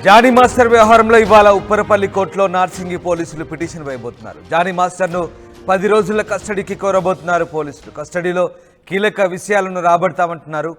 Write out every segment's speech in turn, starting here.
Johnny master వ్యవహారంలో ఇవాళ ఉప్పరపల్లి కోర్టులో నార్సింగి పోలీసులు పిటిషన్ వేయబోతున్నారు. జానీ మాస్టర్ను 10 రోజుల కస్టడీకి కోరబోతున్నారు పోలీసులు. కస్టడీలో కీలక విషయాలను రాబడతామంటున్నారు.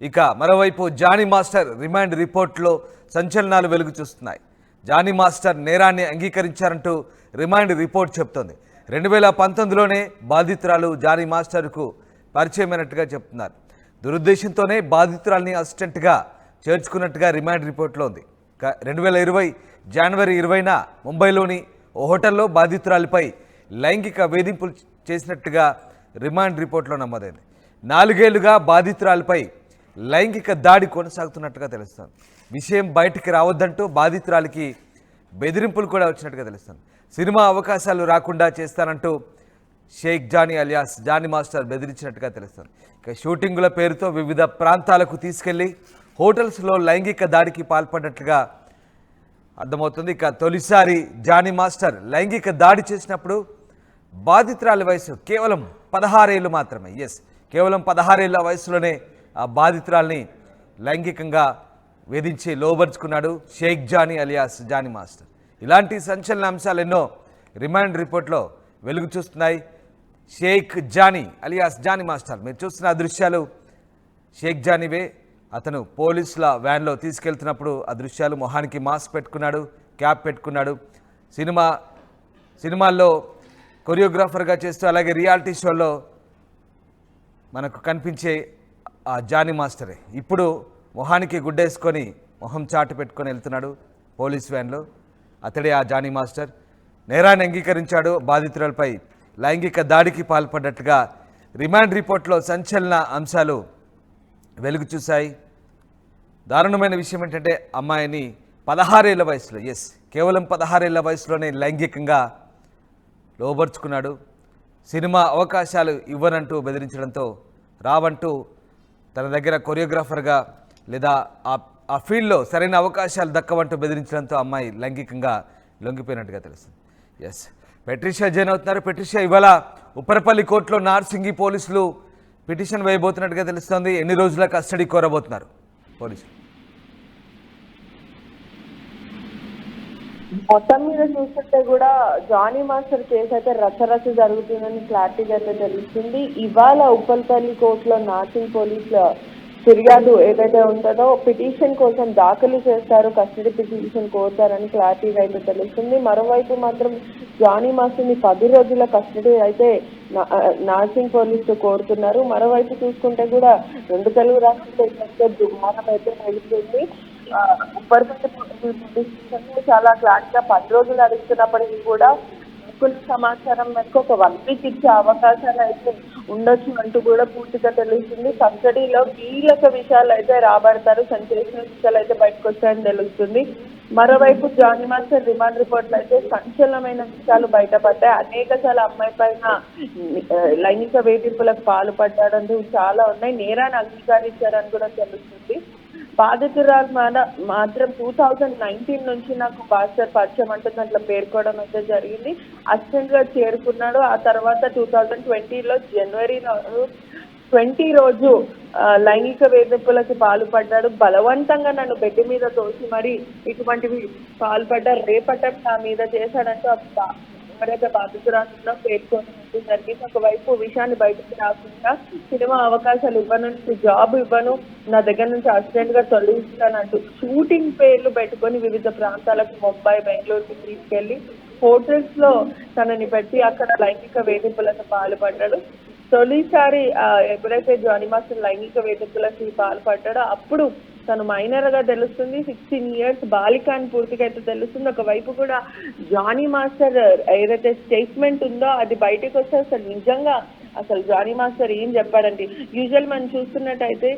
ఇక మరోవైపు జానీ మాస్టర్ రిమాండ్ రిపోర్టులో సంచలనాలు వెలుగు చూస్తున్నాయి. జానీ మాస్టర్ నేరాన్ని అంగీకరించారంటూ రిమాండ్ రిపోర్ట్ చెబుతోంది. 2019లోనే బాధితురాలు జానీ మాస్టర్కు పరిచయమైనట్టుగా చెప్తున్నారు. దురుద్దేశంతోనే బాధితురాల్ని అసిస్టెంట్గా చేర్చుకున్నట్టుగా రిమాండ్ రిపోర్ట్లో ఉంది. 2020 జనవరి 20న ముంబైలోని ఓ హోటల్లో బాధితురాలిపై లైంగిక వేధింపులు చేసినట్టుగా రిమాండ్ రిపోర్ట్లో నమోదైంది. 4 ఏళ్లుగా బాధితురాలిపై లైంగిక దాడి కొనసాగుతున్నట్టుగా తెలుస్తోంది. విషయం బయటికి రావద్దంటూ బాధితురాలికి బెదిరింపులు కూడా వచ్చినట్టుగా తెలుస్తోంది. సినిమా అవకాశాలు రాకుండా చేస్తానంటూ షేక్ జానీ అలియాస్ జానీ మాస్టర్ బెదిరించినట్టుగా తెలుస్తోంది. ఇక షూటింగుల పేరుతో వివిధ ప్రాంతాలకు తీసుకెళ్లి హోటల్స్లో లైంగిక దాడికి పాల్పడినట్లుగా అర్థమవుతుంది. ఇక తొలిసారి జానీ మాస్టర్ లైంగిక దాడి చేసినప్పుడు బాధితురాలి వయసు కేవలం 16 ఏళ్ళు మాత్రమే. కేవలం 16 ఏళ్ల వయసులోనే ఆ బాధితురాల్ని లైంగికంగా వేధించి లోబర్చుకున్నాడు షేక్ జానీ అలియాస్ జానీ మాస్టర్. ఇలాంటి సంచలన అంశాలు ఎన్నో రిమాండ్ రిపోర్ట్లో వెలుగు చూస్తున్నాయి. షేక్ జానీ అలియాస్ జానీ మాస్టర్ మీరు చూస్తున్న దృశ్యాలు షేక్ జానీవే. అతను పోలీసుల వ్యాన్లో తీసుకెళ్తున్నప్పుడు ఆ దృశ్యాలు. మొహానికి మాస్క్ పెట్టుకున్నాడు, క్యాప్ పెట్టుకున్నాడు. సినిమాల్లో కొరియోగ్రాఫర్గా చేస్తూ అలాగే రియాలిటీ షోలో మనకు కనిపించే ఆ జానీ మాస్టరే ఇప్పుడు మొహానికి గుడ్డేసుకొని మొహం చాటు పెట్టుకొని వెళ్తున్నాడు పోలీస్ వ్యాన్లో. అతడే ఆ జానీ మాస్టర్. నేరాన్ని అంగీకరించాడు. బాధితురాలపై లైంగిక దాడికి పాల్పడ్డట్టుగా రిమాండ్ రిపోర్ట్లో సంచలన అంశాలు వెలుగు చూశాయి. దారుణమైన విషయం ఏంటంటే అమ్మాయిని 16 ఏళ్ల వయసులో కేవలం 16 ఏళ్ల వయసులోనే లైంగికంగా లోబర్చుకున్నాడు. సినిమా అవకాశాలు ఇవ్వనంటూ బెదిరించడంతో రావంటూ తన దగ్గర కొరియోగ్రాఫర్గా లేదా ఆ ఫీల్డ్లో సరైన అవకాశాలు దక్కవంటూ బెదిరించడంతో అమ్మాయి లైంగికంగా లొంగిపోయినట్టుగా తెలుస్తుంది. పెట్రిషియా జైన్ అవుతున్నారు. పెట్రిషియా, ఇవాళ ఉప్పరపల్లి కోర్టులో నార్సింగి పోలీసులు పిటిషన్ వేయబోతున్నట్టుగా తెలుస్తోంది. ఎన్ని రోజుల కస్టడీ కోరబోతున్నారు పోలీసులు? మొత్తం మీద చూస్తుంటే కూడా జానీ మాస్టర్ కేసు అయితే రచ్చరచ్చ జరుగుతుందని క్లారిటీగా అయితే తెలుస్తుంది. ఇవాళ ఉప్పల్పల్లి కోర్టులో నార్సింగ్ పోలీసుల ఫిర్యాదు ఏదైతే ఉంటుందో పిటిషన్ కోసం దాఖలు చేస్తారు, కస్టడీ పిటిషన్ కోరుతారని క్లారిటీగా అయితే తెలుస్తుంది. మరోవైపు మాత్రం జానీ మాస్టర్ని 10 రోజుల కస్టడీ అయితే నార్సింగ్ పోలీసులు కోరుతున్నారు. మరోవైపు చూసుకుంటే కూడా 2 తెలుగు రాష్ట్రాల్లో దుమారం అయితే నడుస్తుంది. ఉప్పర్పల్లి పోలీస్ స్టేషన్ చాలా క్లారిటీగా 10 రోజులు అడుగుతున్నప్పటికీ కూడా సమాచారం మేరకు ఒక 1 వీక్ ఇచ్చే అవకాశాలు అయితే ఉండొచ్చు అంటూ కూడా పూర్తిగా తెలుస్తుంది. కస్టడీలో కీలక విషయాలు అయితే రాబడతారు, సెన్సేషనల్ విషయాలు అయితే బయటకు వచ్చాయని తెలుస్తుంది. మరోవైపు జానీ మాస్టర్ రిమాండ్ రిపోర్ట్లో అయితే సంచలనమైన విషయాలు బయటపడ్డాయి. అనేకసార్లు అమ్మాయి పైన లైంగిక వేధింపులకు పాల్పడ్డాడంటూ చాలా ఉన్నాయి. నేరాన్ని అంగీకరించారని కూడా తెలుస్తుంది. బాధితురాలు మాత్రం 2019 నుంచి నాకు మాస్టర్ పరిచయం అంటూ దాంట్లో పేర్కోవడం అయితే జరిగింది. అసిస్టెంట్గా చేరుకున్నాడు. ఆ తర్వాత 2020లో జనవరి 20 రోజు లైంగిక వేధింపులకి పాల్పడ్డాడు. బలవంతంగా నన్ను బెడ్ మీద తోసి మరి ఇటువంటివి పాల్పడ్డారు. రేపటం నా మీద చేశాడంటూ ఎవరైతే బాధితురాలు పేర్కొనడం జరిగింది. ఒకవైపు విషయాన్ని బయటకు రాకుండా సినిమా అవకాశాలు ఇవ్వను, జాబ్ ఇవ్వను, నా దగ్గర నుంచి అసిస్టెంట్గా తొలగిస్తానంటూ షూటింగ్ పేర్లు పెట్టుకొని వివిధ ప్రాంతాలకు ముంబై, బెంగళూరుకి తీసుకెళ్లి హోటల్స్లో తనని పెట్టి అక్కడ లైంగిక వేధింపులకు పాల్పడ్డాడు. తొలిసారి ఎప్పుడైతే జానీ మాస్టర్ లైంగిక వేధింపులకి పాల్పడ్డాడో అప్పుడు తను మైనర్గా తెలుస్తుంది. 16 years బాలిక అని పూర్తిగా అయితే తెలుస్తుంది. ఒకవైపు కూడా జానీ మాస్టర్ ఏదైతే స్టేట్మెంట్ ఉందో అది బయటకు వస్తే అసలు జానీ మాస్టర్ ఏం చెప్పాడండి. యూజువల్ మనం చూస్తున్నట్టయితే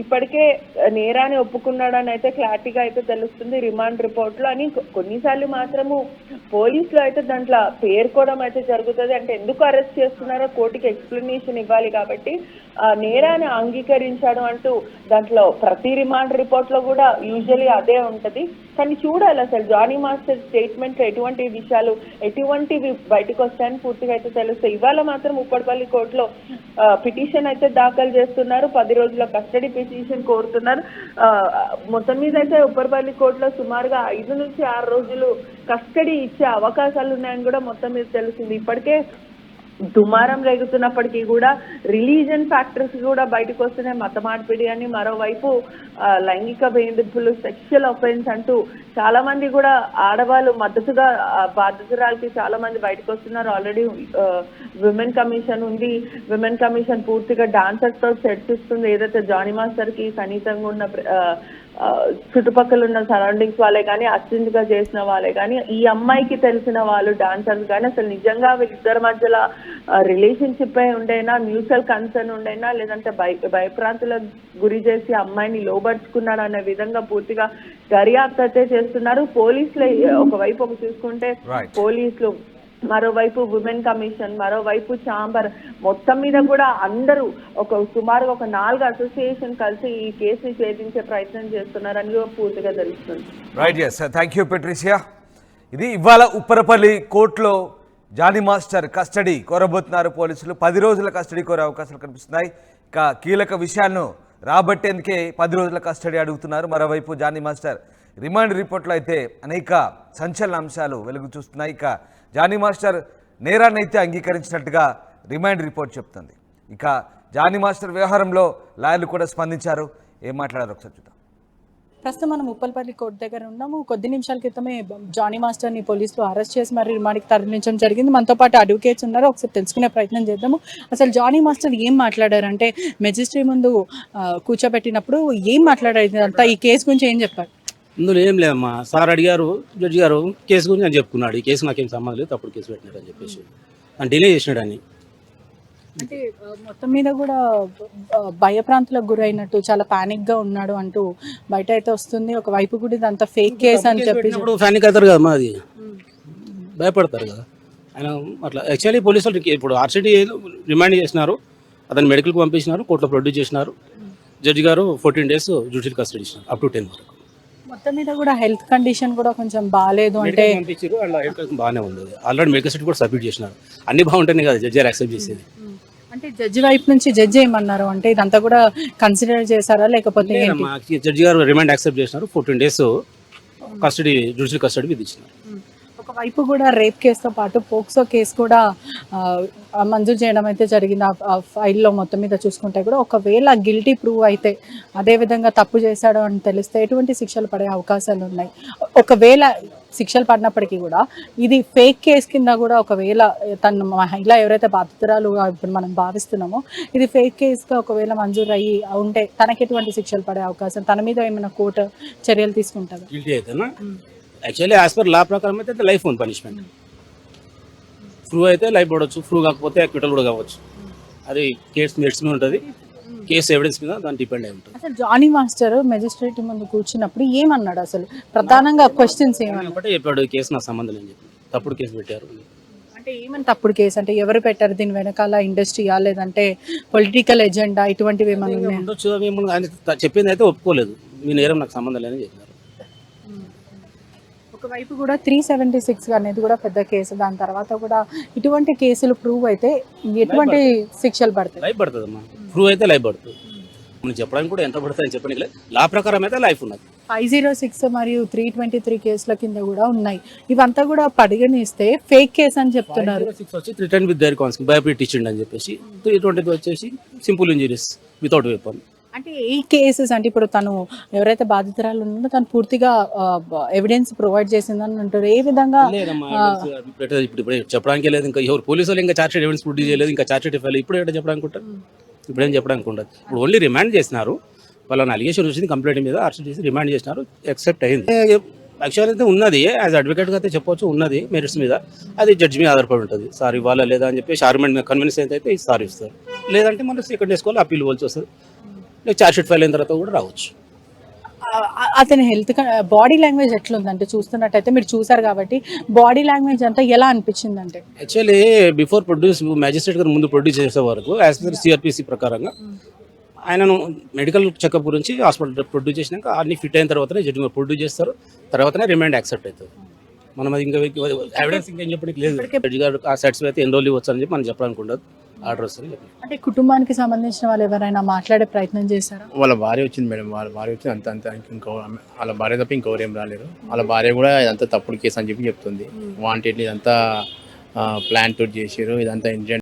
ఇప్పటికే నేరాన్ని ఒప్పుకున్నాడని అయితే క్లారిటీగా అయితే తెలుస్తుంది రిమాండ్ రిపోర్ట్లో అని. కొన్నిసార్లు మాత్రము పోలీసులు అయితే దాంట్లో పేర్కోవడం అయితే జరుగుతుంది. అంటే ఎందుకు అరెస్ట్ చేస్తున్నారో కోర్టుకి ఎక్స్ప్లెనేషన్ ఇవ్వాలి కాబట్టి నేరాన్ని అంగీకరించాడు అంటూ దాంట్లో ప్రతి రిమాండ్ రిపోర్ట్లో కూడా యూజువల్లీ అదే ఉంటుంది. కానీ చూడాలి అసలు జానీ మాస్టర్ స్టేట్మెంట్లో ఎటువంటి విషయాలు ఎటువంటివి బయటకు వస్తాయని పూర్తిగా అయితే తెలుస్తాయి. ఇవాళ మాత్రం ఉప్పర్పల్లి కోర్టులో పిటిషన్ అయితే దాఖలు చేస్తున్నారు. 10 రోజుల కస్టడీ పిటిషన్ కోరుతున్నారు. మొత్తం మీద అయితే ఉప్పరపల్లి కోర్టులో సుమారుగా 5 నుంచి 6 రోజులు కస్టడీ ఇచ్చే అవకాశాలు ఉన్నాయని కూడా మొత్తం మీద తెలిసింది. ఇప్పటికే దుమారం రేగుతున్నప్పటికీ కూడా రిలీజియన్ ఫ్యాక్టర్స్ కూడా బయటకు వస్తున్నాయి. మత మార్పిడి అని, మరోవైపు లైంగిక వేధింపులు, సెక్షువల్ అఫెన్స్ అంటూ చాలా మంది కూడా ఆడవాళ్ళు మద్దతుగా బాధితురాలకి చాలా మంది బయటకు వస్తున్నారు. ఆల్రెడీ విమెన్ కమిషన్ ఉంది. విమెన్ కమిషన్ పూర్తిగా డాన్సర్స్ తో చర్చిస్తుంది. ఏదైతే జానీ మాస్టర్ కి సన్నిహితంగా ఉన్న చుట్టుపక్కల ఉన్న సరౌండింగ్స్ వాళ్ళే కానీ, అసిస్టెంట్ గా చేసిన వాళ్ళే కానీ, ఈ అమ్మాయికి తెలిసిన వాళ్ళు డాన్సర్స్ కానీ అసలు నిజంగా వీళ్ళిద్దరి మధ్యలో రిలేషన్షిప్ ఉండైనా, మ్యూచువల్ కన్సర్న్ ఉండైనా, లేదంటే భయప్రాంతులకు గురి చేసి అమ్మాయిని లోబర్చుకున్నాడు అనే విధంగా పూర్తిగా దర్యాప్తు అయితే చేస్తున్నారు పోలీసులు. ఒకవైపు చూసుకుంటే పోలీసులు, మరోవైపు విమెన్ కమిషన్, మరోవైపు ఛాంబర్, మొత్తం మీద కూడా అందరూ సుమారుగా ఒక 4 అసోసియేషన్ కలిసి ఈ కేసుని ఛేదించే ప్రయత్నం చేస్తున్నారని పూర్తిగా తెలుస్తుంది. Right, yes, thank you Patricia. ఇది ఇవాళ ఉప్పరపల్లి కోర్టులో జానీ మాస్టర్ కస్టడీ కోరబోతున్నారు పోలీసులు. 10 రోజుల కస్టడీ కోరే అవకాశాలు కనిపిస్తున్నాయి. ఇక కీలక విషయాలను రాబట్టేందుకే 10 రోజుల కస్టడీ అడుగుతున్నారు. మరోవైపు జానీ మాస్టర్ రిమాండ్ రిపోర్ట్లో అయితే అనేక సంచలన అంశాలు వెలుగు చూస్తున్నాయి. ఇక జానీ మాస్టర్ నేరాన్ని అయితే అంగీకరించినట్టుగా రిమాండ్ రిపోర్ట్ చెప్తుంది. ఇక జానీ మాస్టర్ వ్యవహారంలో లాయర్లు కూడా స్పందించారు. ఏం మాట్లాడారు ఒకసారి చూద్దాం. ప్రస్తుతం మనం ఉప్పల్పల్లి కోర్టు దగ్గర ఉన్నాము. కొద్ది నిమిషాల క్రితమే జానీ మాస్టర్ని పోలీసులు అరెస్ట్ చేసి మరి రిమాండ్కి తరలించడం జరిగింది. మనతో పాటు అడ్వకేట్స్ ఉన్నారు, ఒకసారి తెలుసుకునే ప్రయత్నం చేద్దాము. అసలు జానీ మాస్టర్ ఏం మాట్లాడారంటే, మెజిస్ట్రేట్ ముందు కూర్చోబెట్టినప్పుడు ఏం మాట్లాడారు, అంతా ఈ కేసు గురించి ఏం చెప్పారు? ఇందులో ఏం లేదమ్మా, సార్ అడిగారు, జడ్జి గారు కేసు గురించి అని చెప్పుకున్నాడు. ఈ కేసు నాకేం సంబంధం లేదు, తప్పుడు కేసు పెట్టినాడు అని చెప్పేసి అని డిలే చేసినాడని. అంటే మొత్తం మీద కూడా భయప్రాంతులకు గురైనట్టు చాలా పానిక్గా ఉన్నాడు అంటూ బయట అయితే వస్తుంది. ఒకవైపు కూడా ఇదంతా ఫేక్ కేసు అని చెప్పి పానిక్ అవుతారు కదా, అది భయపడతారు కదా ఆయన అట్లా. యాక్చువల్లీ పోలీసులు ఇప్పుడు ఆర్సిటీ రిమాండ్ చేసినారు, అతను మెడికల్కి పంపించినారు, కోర్టులో ప్రొడ్యూస్ చేసినారు. జడ్జి గారు 14 days జ్యుడిషియల్ కస్టడీ ఇచ్చినారు, అప్ టు 10 వరకు. మొత్తం మీద కూడా హెల్త్ కండిషన్ కూడా కొంచెం బాగాలేదు అంటే పంపించారు, అలా హెల్త్ బాగానే ఉంది. ఆల్రెడీ మెడికల్ సర్టిఫికేట్ కూడా సబ్మిట్ చేసినారు. అన్ని బాగుంటాయి కదా జడ్జి గారు యాక్సెప్ట్ చేసేది. అంటే జడ్జి వైపు నుంచి జడ్జి ఏమన్నారు అంటే, ఇదంతా కూడా కన్సిడర్ చేశారా లేకపోతే జడ్జి గారు రిమాండ్ యాక్సెప్ట్ చేసినారు, 14 days కస్టడీ, జ్యుడిషియల్ కస్టడీ విధించినారు. ఒకవైపు కూడా రేప్ కేసుతో పాటు పోక్సో కేసు కూడా మంజూరు చేయడం అయితే జరిగింది. ఆ ఫైల్లో మొత్తం మీద చూసుకుంటే కూడా ఒకవేళ గిల్టీ ప్రూవ్ అయితే, అదేవిధంగా తప్పు చేశాడు అని తెలిస్తే ఎటువంటి శిక్షలు పడే అవకాశాలు ఉన్నాయి. ఒకవేళ శిక్షలు పడినప్పటికీ కూడా ఇది ఫేక్ కేసు కింద కూడా, ఒకవేళ తను మహిళ ఎవరైతే బాధితురాలు ఇప్పుడు మనం భావిస్తున్నామో ఇది ఫేక్ కేసుగా ఒకవేళ మంజూరు అయ్యి ఉంటే తనకి ఎటువంటి శిక్షలు పడే అవకాశం, తన మీద ఏమైనా కోర్టు చర్యలు తీసుకుంటారు? గిల్టీ అయితేనా? యాక్చువల్లీ యాజ్ పర్ లా ప్రకారం అయితే లైఫ్ ఓన్ పనిష్మెంట్. ప్రూవ్ అయితే లైఫ్ పడవచ్చు, ప్రూవ్ కాకపోతే అక్విటల్ కూడా కావచ్చు. అది కేసు మెరిట్స్ మీద ఉంటుంది, కేసు ఎవిడెన్స్ మీద దాన్ని డిపెండ్ అయి ఉంటుంది. అసలు జానీ మాస్టర్ మెజిస్ట్రేట్ ముందు కూర్చున్నప్పుడు ఏమన్నాడు, అసలు ప్రధానంగా క్వశ్చన్స్ ఏమన్నా చెప్పాడు, కేసు నాకు సంబంధం లేని చెప్పి తప్పుడు కేసు పెట్టారు. అంటే ఏమని తప్పుడు కేసు అంటే, ఎవరు పెట్టారు దీని వెనకాల, ఇండస్ట్రీయా లేదంటే పొలిటికల్ ఎజెండా, ఇటువంటివి ఏమన్నా ఉండొచ్చు. ఆయన చెప్పింది అయితే ఒప్పుకోలేదు, మీ నేరం నాకు సంబంధం లేని చెప్పినారు. ఒకవైపు కూడా 376 అనేది కూడా పెద్ద కేసు. దాని తర్వాత కూడా ఇటువంటి కేసులు ప్రూవ్ అయితే ఎటువంటి శిక్షలు పడతాయి? లైఫ్ పడుతుంది అమ్మా, ప్రూవ్ అయితే లైఫ్ పడుతుంది. మనం చెప్పడానికి కూడా ఎంత పడుతుంది అని చెప్పడానికి లేదు, లా ప్రకారం అయితే లైఫ్ ఉన్నది. 506 మరియు 323 కేసుల కింద కూడా ఉన్నాయి. ఇవంతా కూడా పరిగణిస్తే ఫేక్ కేసు అని చెప్తున్నారు. 506 వచ్చి రిటర్న్ విత్ దేర్ కాన్సిక్వెన్స్, భయపెట్టి ఇచ్చిండు అని చెప్పేసి. 323 వచ్చేసి సింపుల్ ఇంజరీస్ వితౌట్ వెపన్. అంటే ఈ కేసెస్ అంటే ఇప్పుడు తను ఎవరైతే బాధితురాలు ఉన్నారో తను పూర్తిగా ఎవిడెన్స్ ప్రొవైడ్ చేసిందని అంటారు. ఏ విధంగా ఇప్పుడు చెప్పడానికి లేదు, ఇంకా ఎవరు పోలీసులు ఇంకా చార్జ్ షీట్ ఎవిడెన్స్ ప్రొడ్యూస్ చేయలేదు, ఇంకా చార్జ్ షీట్ ఫైల్ ఇప్పుడు ఏంటో చెప్పడానికి ఉంటారు, ఇప్పుడు ఏం చెప్పడానికి ఉండదు. ఇప్పుడు ఓన్లీ రిమాండ్ చేసినారు, వాళ్ళని అలిగేషన్ వచ్చింది కంప్లైంట్ మీద, అరెస్ట్ చేసి రిమాండ్ చేసినారు, యాక్సెప్ట్ అయింది. యాక్చువల్ అయితే ఉన్నది, యాజ్ అడ్వకేట్గా అయితే చెప్పవచ్చు, ఉన్నది మెరిట్స్ మీద, అది జడ్జి మీద ఆధారపడి ఉంటుంది. సార్ ఇవ్వాలా లేదా అని చెప్పేసి ఆర్గ్యుమెంట్ మీద కన్విన్స్ అయితే సార్ ఇస్తారు, లేదంటే మనం సెకండ్ చేసుకోవాలి, అప్పీల్ ఇవ్వాల్సి వస్తుంది, లేక చార్జ్ షీట్ ఫైల్ అయిన తర్వాత కూడా రావచ్చు. అతని హెల్త్ బాడీ లాంగ్వేజ్ ఎట్లుందంటే, చూస్తున్నట్టయితే మీరు చూసారు కాబట్టి బాడీ లాంగ్వేజ్ అంతా ఎలా అనిపించింది అంటే, యాక్చువల్లీ బిఫోర్ ప్రొడ్యూస్ మ్యాజిస్ట్రేట్ గారు ముందు ప్రొడ్యూస్ చేసే వరకు యాజ్ పర్ సిఆర్పిసి ప్రకారంగా ఆయనను మెడికల్ చెకప్ గురించి హాస్పిటల్ ప్రొడ్యూస్ చేసినాక అన్ని ఫిట్ అయిన తర్వాతనే జడ్జి ప్రొడ్యూస్ చేస్తారు, తర్వాతనే రిమాండ్ యాక్సెప్ట్ అవుతుంది. మనం అది ఇంకా ఎవిడెన్స్ ఇంకేం చెప్పడానికి లేదు. జడ్జి గారు ఆ సాటిస్ఫై అయితే ఎన్ని రోజులు ఇవ్వచ్చు అని చెప్పి మనం చెప్పడానికి ఉండదు, ఆర్డర్ వస్తుంది. అంటే కుటుంబానికి సంబంధించిన వాళ్ళు ఎవరైనా మాట్లాడే ప్రయత్నం చేశారా? వాళ్ళ భార్య వచ్చింది మేడం, వాళ్ళ భార్య వచ్చింది అంత అంత ఇంకో వాళ్ళ భార్య తప్ప ఇంకెవరు ఏం రాలేరు. వాళ్ళ భార్య కూడా ఇదంతా తప్పుడు కేసు అని చెప్పి చెప్తుంది. వాంటెడ్లీ ఇదంతా ప్లాన్ తోటి చేసారు, ఇదంతా ఇంజన్